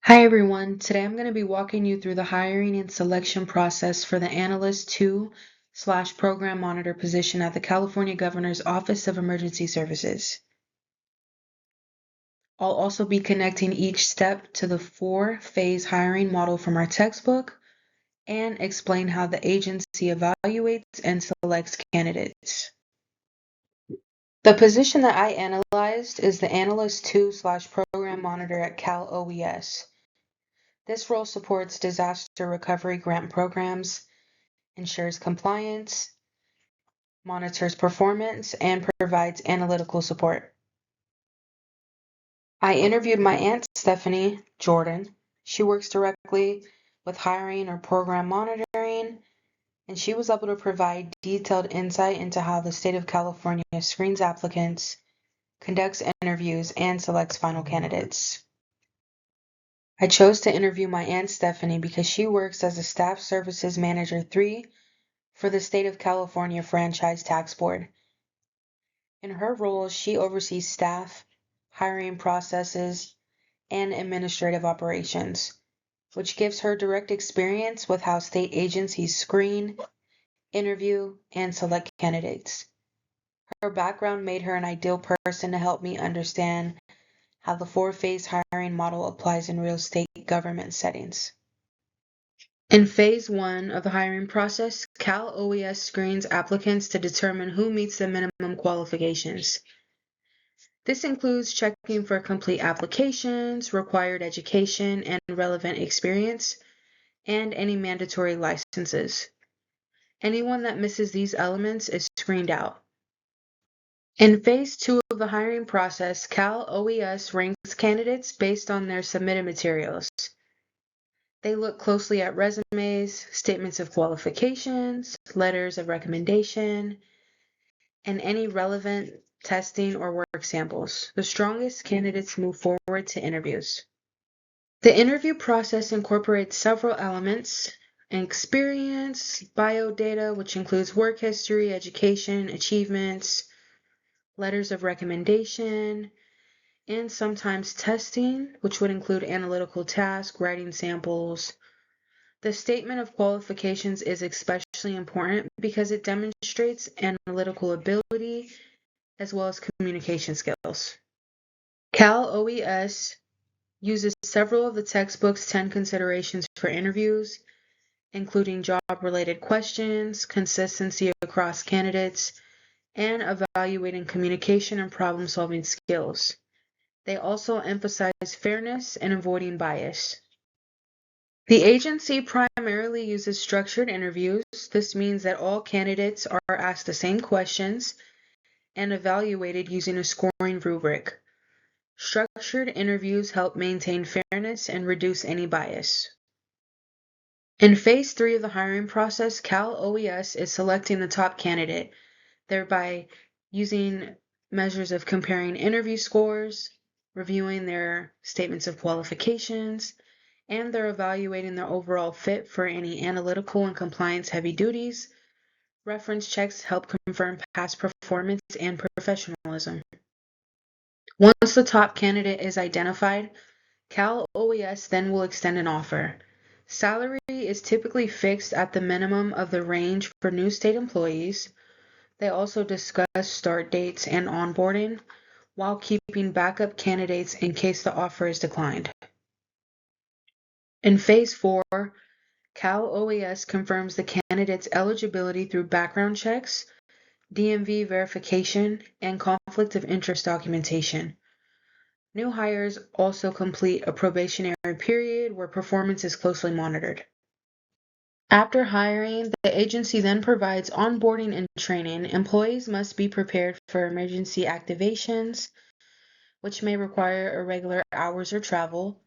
Hi everyone, today I'm going to be walking you through the hiring and selection process for the Analyst 2/Program Monitor position at the California Governor's Office of Emergency Services. I'll also be connecting each step to the 4-phase hiring model from our textbook and explain how the agency evaluates and selects candidates. The position that I analyzed is the Analyst 2/Program Monitor at Cal OES. This role supports disaster recovery grant programs, ensures compliance, monitors performance, and provides analytical support. I interviewed my aunt Stephanie Jordan. She works directly with hiring or program monitoring, and she was able to provide detailed insight into how the state of California screens applicants, conducts interviews, and selects final candidates. I chose to interview my aunt Stephanie because she works as a Staff Services Manager 3 for the State of California Franchise Tax Board. In her role, she oversees staff, hiring processes, and administrative operations, which gives her direct experience with how state agencies screen, interview, and select candidates. Her background made her an ideal person to help me understand how the 4-phase hiring model applies in real state government settings. In Phase 1 of the hiring process, Cal OES screens applicants to determine who meets the minimum qualifications. This includes checking for complete applications, required education and relevant experience, and any mandatory licenses. Anyone that misses these elements is screened out. In Phase 2 of the hiring process, Cal OES ranks candidates based on their submitted materials. They look closely at resumes, statements of qualifications, letters of recommendation, and any relevant testing or work samples. The strongest candidates move forward to interviews. The interview process incorporates several elements: experience, biodata, which includes work history, education, achievements, letters of recommendation, and sometimes testing, which would include analytical tasks, writing samples. The statement of qualifications is especially important because it demonstrates analytical ability as well as communication skills. Cal OES uses several of the textbook's 10 considerations for interviews, including job-related questions, consistency across candidates, and evaluating communication and problem-solving skills. They also emphasize fairness and avoiding bias. The agency primarily uses structured interviews. This means that all candidates are asked the same questions and evaluated using a scoring rubric. Structured interviews help maintain fairness and reduce any bias. In Phase 3 of the hiring process, Cal OES is selecting the top candidate, thereby using measures of comparing interview scores, reviewing their statements of qualifications, and they're evaluating their overall fit for any analytical and compliance-heavy duties. Reference checks help confirm past performance and professionalism. Once the top candidate is identified, Cal OES then will extend an offer. Salary is typically fixed at the minimum of the range for new state employees. They also discuss start dates and onboarding, while keeping backup candidates in case the offer is declined. In Phase 4, Cal OES confirms the candidate's eligibility through background checks, DMV verification, and conflict of interest documentation. New hires also complete a probationary period where performance is closely monitored. After hiring, the agency then provides onboarding and training. Employees must be prepared for emergency activations, which may require irregular hours or travel.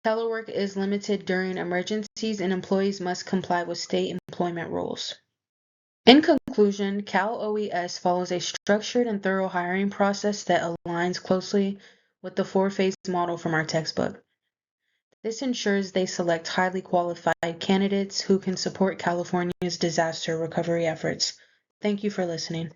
Telework is limited during emergencies, and employees must comply with state employment rules. In conclusion, Cal OES follows a structured and thorough hiring process that aligns closely with the 4-phase model from our textbook. This ensures they select highly qualified candidates who can support California's disaster recovery efforts. Thank you for listening.